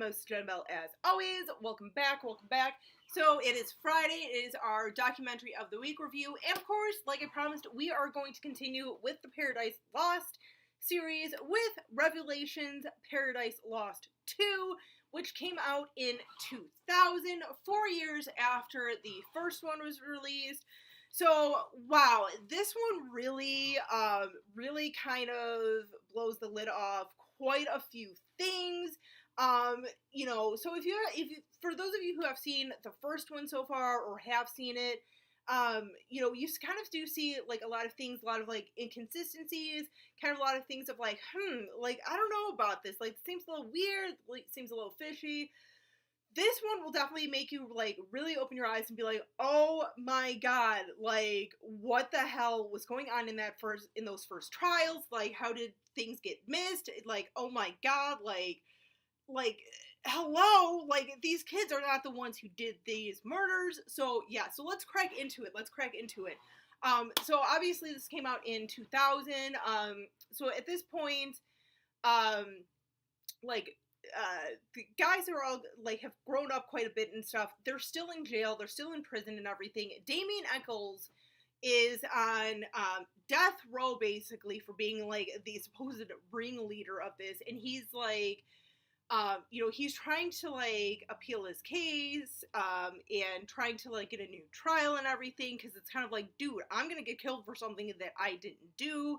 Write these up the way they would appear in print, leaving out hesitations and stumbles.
Mimosa Jenbel as always. Welcome back. So it is Friday. It is our documentary of the week review. And of course, like I promised, we are going to continue with the Paradise Lost series with Revelations Paradise Lost 2, which came out in 2000, 4 years after the first one was released. So, wow, this one really kind of blows the lid off quite a few things. So if you, for those of you who have seen the first one so far or have seen it, you kind of do see like a lot of things, a lot of like inconsistencies, kind of a lot of things of like, like I don't know about this, like it seems a little weird, like seems a little fishy. This one will definitely make you like really open your eyes and be like, oh my god, like what the hell was going on in those first trials? Like how did things get missed? Like, oh my god, like hello, like these kids are not the ones who did these murders. So yeah, so let's crack into it. So obviously this came out in 2000. So at this point, the guys are all like have grown up quite a bit and stuff. They're still in jail. They're still in prison and everything. Damien Echols is on death row basically for being like the supposed ringleader of this, and he's like, he's trying to like appeal his case, and trying to like get a new trial and everything, because it's kind of like, dude, I'm gonna get killed for something that I didn't do,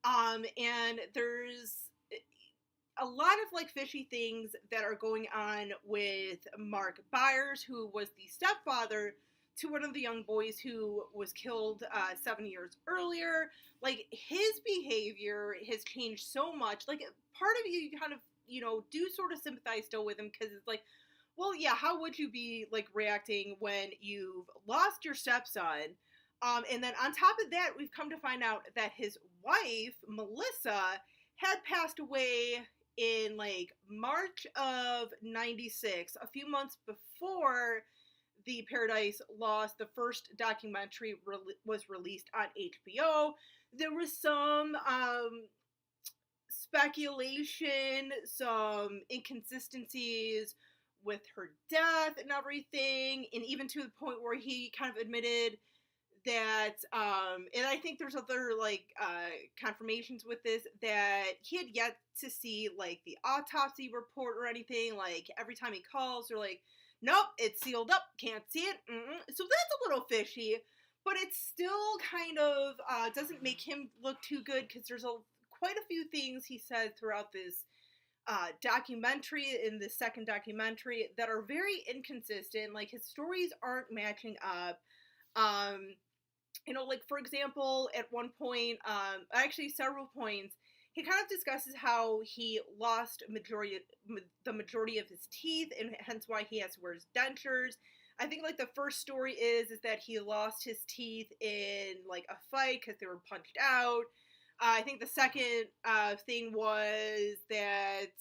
and there's a lot of like fishy things that are going on with Mark Byers, who was the stepfather to one of the young boys who was killed 7 years earlier. Like his behavior has changed so much. Like part of you kind of, do sort of sympathize still with him, because it's like, well, yeah, how would you be like reacting when you've lost your stepson? And then on top of that, we've come to find out that his wife, Melissa, had passed away in like March of 96, a few months before the Paradise Lost, the first documentary was released on HBO. There was some speculation, some inconsistencies with her death and everything, and even to the point where he kind of admitted that, and I think there's other like confirmations with this, that he had yet to see like the autopsy report or anything. Like every time he calls, they're like, nope, it's sealed up, can't see it. So that's a little fishy, but it still kind of doesn't make him look too good, because there's quite a few things he said throughout this documentary, in the second documentary, that are very inconsistent. Like his stories aren't matching up. Like for example, at one point, actually several points, he kind of discusses how he lost the majority of his teeth, and hence why he has to wear his dentures. I think like the first story is that he lost his teeth in like a fight because they were punched out. I think the second thing was that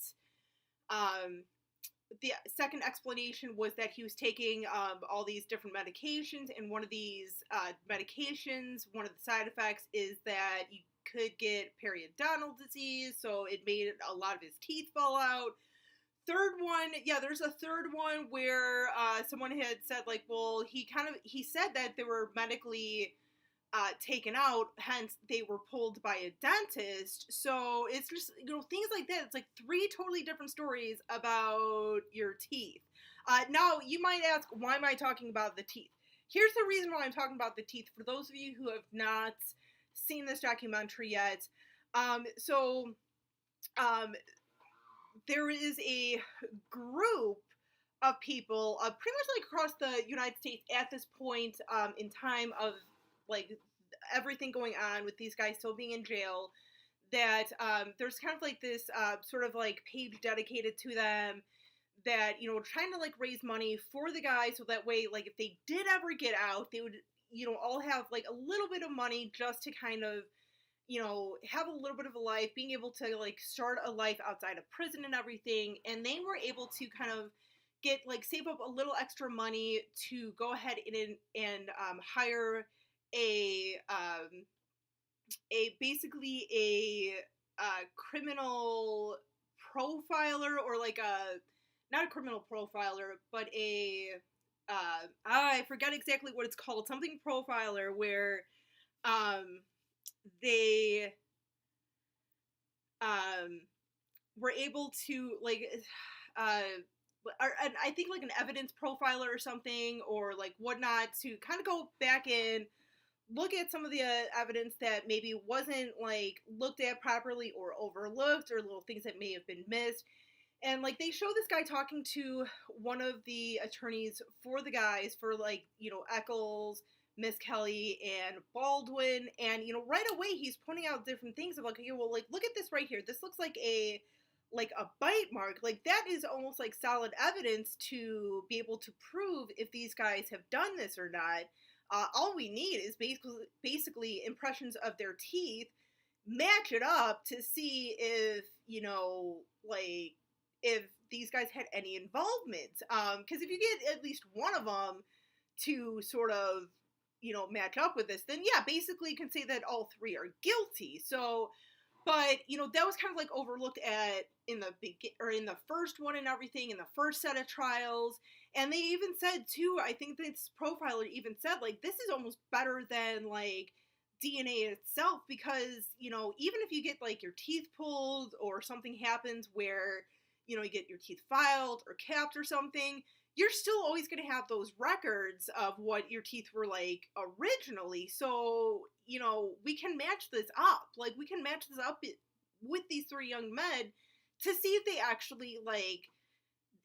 the second explanation was that he was taking all these different medications, and one of these medications, one of the side effects is that you could get periodontal disease, so it made a lot of his teeth fall out. Third one, yeah, there's a third one where someone had said like, well, he said that they were medically taken out, hence they were pulled by a dentist. So it's just, things like that. It's like three totally different stories about your teeth. Now, you might ask, why am I talking about the teeth? Here's the reason why I'm talking about the teeth, for those of you who have not seen this documentary yet. There is a group of people, pretty much like across the United States at this point in time of like everything going on with these guys still being in jail, that there's kind of like this sort of like page dedicated to them, that trying to like raise money for the guys, so that way like if they did ever get out, they would all have like a little bit of money just to kind of have a little bit of a life, being able to like start a life outside of prison and everything. And they were able to kind of get like save up a little extra money to go ahead and hire a criminal profiler, or like a not a criminal profiler, but I forget exactly what it's called, something profiler, where um, they um, were able to like uh, and I think like an evidence profiler or something or like whatnot to kind of go back in, look at some of the evidence that maybe wasn't like looked at properly or overlooked or little things that may have been missed. And like they show this guy talking to one of the attorneys for the guys for like, Eccles, Miss Kelly, and Baldwin. And, right away he's pointing out different things of like, okay, well, like, look at this right here. This looks like a bite mark. Like that is almost like solid evidence to be able to prove if these guys have done this or not. All we need is basically impressions of their teeth, match it up to see if, like, if these guys had any involvement. Because if you get at least one of them to sort of, match up with this, then yeah, basically you can say that all three are guilty. So, but that was kind of like overlooked at in the first one and everything, in the first set of trials. And they even said too, I think this profiler even said like this is almost better than like DNA itself, because even if you get like your teeth pulled or something happens where you get your teeth filed or capped or something, you're still always going to have those records of what your teeth were like originally. So, we can match this up. Like, we can match this up with these three young men to see if they actually, like,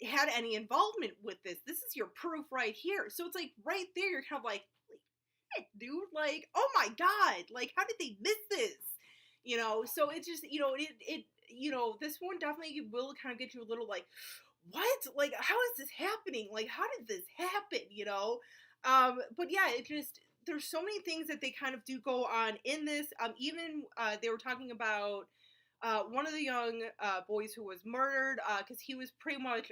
had any involvement with this. This is your proof right here. So it's like right there, you're kind of like, hey, dude, like, oh my God, like, how did they miss this? So it's just, this one definitely will kind of get you a little like, what? Like, how is this happening? Like, how did this happen? But yeah, it just, there's so many things that they kind of do go on in this. Even they were talking about one of the young boys who was murdered because he was pretty much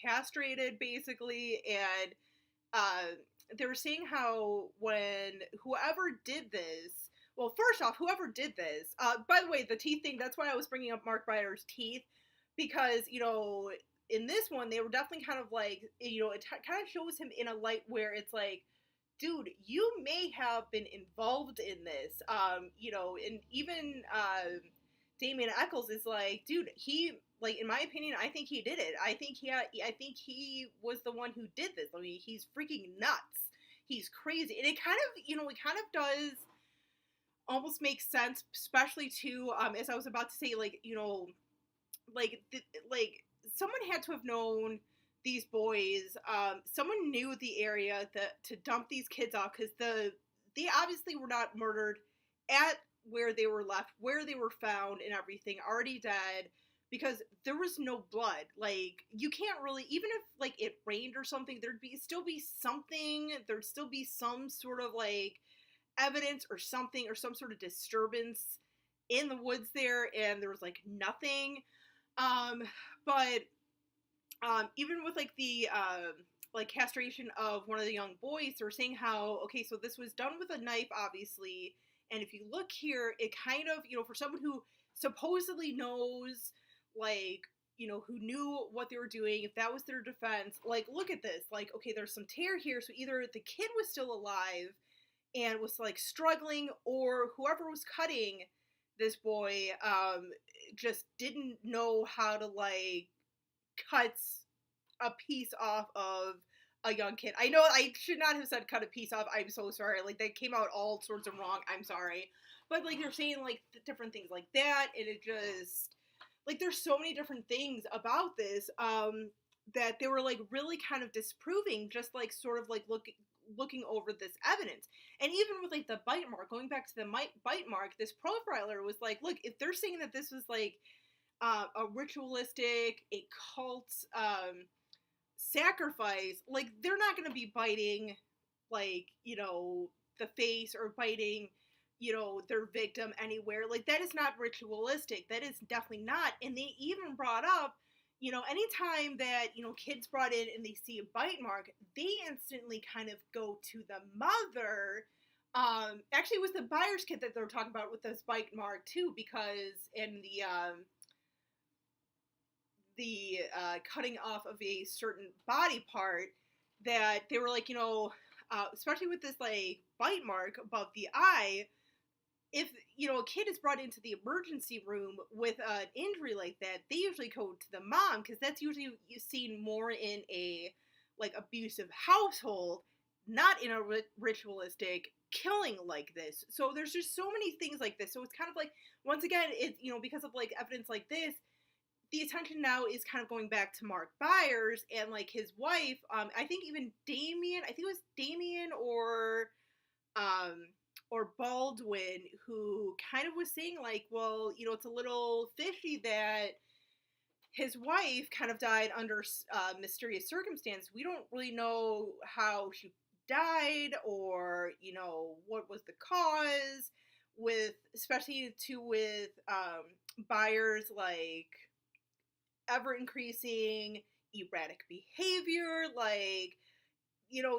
castrated, basically, and they were saying how when whoever did this, well, first off, whoever did this, by the way, the teeth thing, that's why I was bringing up Mark Byers' teeth, because, in this one, they were definitely kind of like, it kind of shows him in a light where it's like, dude, you may have been involved in this, and even Damien Eccles is like, dude, he, like, in my opinion, I think he did it. I think he was the one who did this. I mean, he's freaking nuts. He's crazy. And it kind of does almost make sense, especially too, as I was about to say, like, like someone had to have known these boys. Someone knew the area to dump these kids off, because they obviously were not murdered at where they were left, where they were found and everything, already dead, because there was no blood. Like, you can't really, even if like it rained or something, there'd still be some sort of like evidence or something, or some sort of disturbance in the woods there, and there was like nothing. But even with like the like castration of one of the young boys, they're saying how, okay, so this was done with a knife, obviously, and if you look here, it kind of, for someone who supposedly knows, like, who knew what they were doing, if that was their defense, like, look at this, like, okay, there's some tear here, so either the kid was still alive and was like struggling, or whoever was cutting this boy just didn't know how to like cut a piece off of a young kid. I know I should not have said cut a piece off. I'm so sorry. Like, that came out all sorts of wrong. I'm sorry. But like, they're saying like different things like that, and it just, like, there's so many different things about this that they were like really kind of disproving, just like sort of like looking over this evidence. And even with like the bite mark, going back to the bite mark, this profiler was like, look, if they're saying that this was like a ritualistic, a cult sacrifice, like, they're not going to be biting like, the face, or biting, their victim anywhere. Like, that is not ritualistic. That is definitely not. And they even brought up, anytime that, kids brought in and they see a bite mark, they instantly kind of go to the mother. Actually, it was the Byers kid that they were talking about with this bite mark too, because in the cutting off of a certain body part, that they were like, especially with this like bite mark above the eye, if a kid is brought into the emergency room with an injury like that, they usually go to the mom, because that's usually seen more in a like abusive household, not in a ritualistic killing like this. So there's just so many things like this. So it's kind of like, once again, it's because of like evidence like this, the attention now is kind of going back to Mark Byers and like his wife. I think even Damien, I think it was Damien or Baldwin, who kind of was saying like, well, it's a little fishy that his wife kind of died under mysterious circumstance. We don't really know how she died, or what was the cause, with especially too with Byers like ever increasing erratic behavior. Like,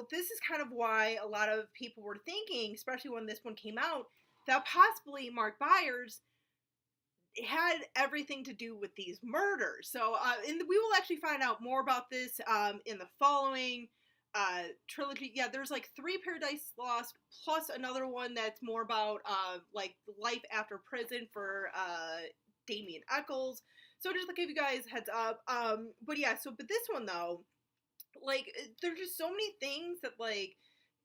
this is kind of why a lot of people were thinking, especially when this one came out, that possibly Mark Byers had everything to do with these murders. So, and we will actually find out more about this in the following trilogy. Yeah, there's like 3 Paradise Lost plus another one that's more about like life after prison for Damien Echols. So just to give you guys heads up. But this one though, like, there's just so many things that like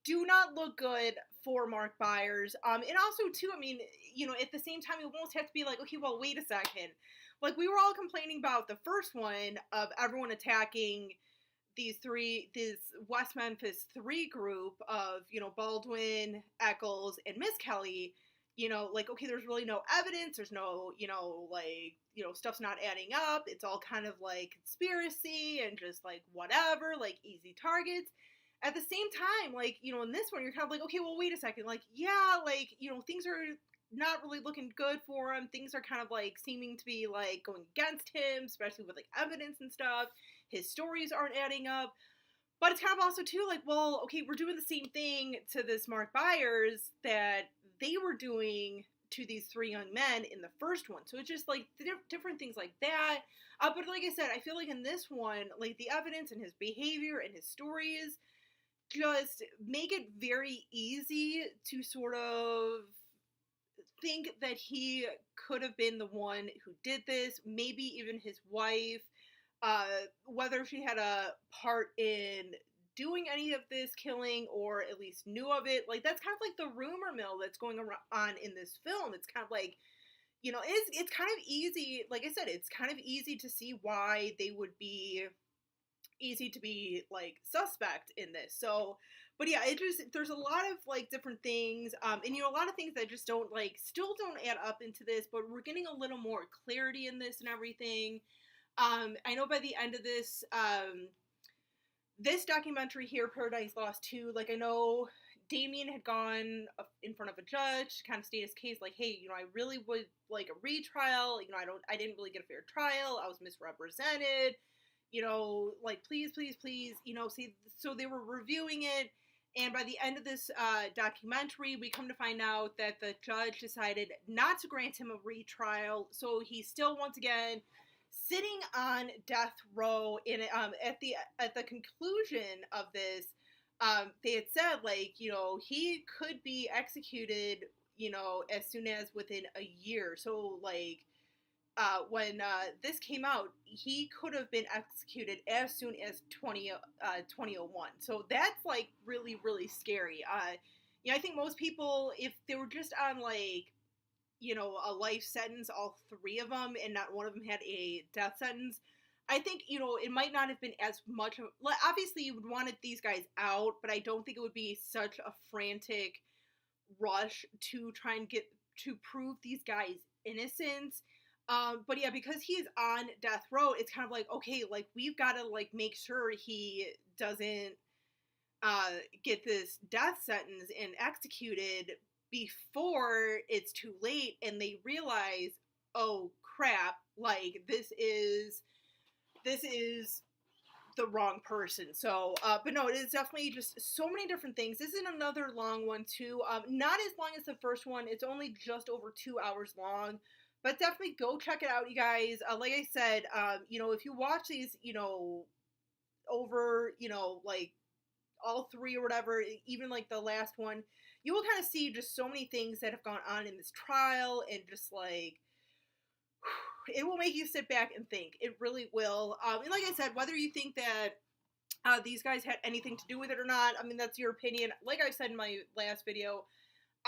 do not look good for Mark Byers. And also too, I mean, at the same time, you almost have to be like, okay, well, wait a second. Like, we were all complaining about the first one of everyone attacking this West Memphis 3 group of, Baldwin, Echols, and Miss Kelly. Like, okay, there's really no evidence. There's no, stuff's not adding up. It's all kind of like conspiracy and just like whatever, like easy targets. At the same time, like, in this one, you're kind of like, okay, well, wait a second. Like, yeah, like, things are not really looking good for him. Things are kind of like seeming to be like going against him, especially with like evidence and stuff. His stories aren't adding up. But it's kind of also too like, well, okay, we're doing the same thing to this Mark Byers that they were doing to these 3 young men in the first one. So it's just like different things like that. But like I said, I feel like in this one, like the evidence and his behavior and his stories just make it very easy to sort of think that he could have been the one who did this. Maybe even his wife, whether she had a part in doing any of this killing or at least knew of it. Like, that's kind of like the rumor mill that's going on in this film. It's kind of like, it's kind of easy, like I said, it's kind of easy to see why they would be easy to be like suspect in this. So, but yeah, there's a lot of like different things, and a lot of things that just don't like, still don't add up into this, but we're getting a little more clarity in this and everything. I know by the end of this, this documentary here, Paradise Lost 2, like, I know Damien had gone in front of a judge, kind of state his case, like, hey, I really would like a retrial, I didn't really get a fair trial, I was misrepresented, like, please, see, so they were reviewing it, and by the end of this documentary, we come to find out that the judge decided not to grant him a retrial, so he's still, once again, sitting on death row. In at the conclusion of this, they had said, like, he could be executed, as soon as within a year. So, like, when this came out, he could have been executed as soon as 2001. So that's like really, really scary. I think most people, if they were just on like, a life sentence, all 3 of them, and not one of them had a death sentence, I think, it might not have been as much of, obviously you would wanted these guys out, but I don't think it would be such a frantic rush to try and get to prove these guys' innocence. But yeah, because he's on death row, it's kind of like, okay, like, we've got to like make sure he doesn't get this death sentence and executed before it's too late and they realize, oh crap, like, this is the wrong person. So, but no, it is definitely just so many different things. This is another long one too. Not as long as the first one. It's only just over 2 hours long. But definitely go check it out, you guys. Like I said, if you watch these, over, like all three or whatever, even like the last one, you will kind of see just so many things that have gone on in this trial, and just like it will make you sit back and think. It really will. And like I said, whether you think that these guys had anything to do with it or not, I mean, that's your opinion. Like I said in my last video,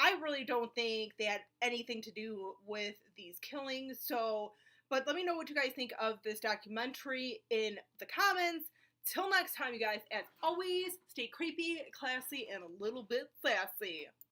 I really don't think they had anything to do with these killings. So, but let me know what you guys think of this documentary in the comments. Till next time, you guys, as always, stay creepy, classy, and a little bit sassy.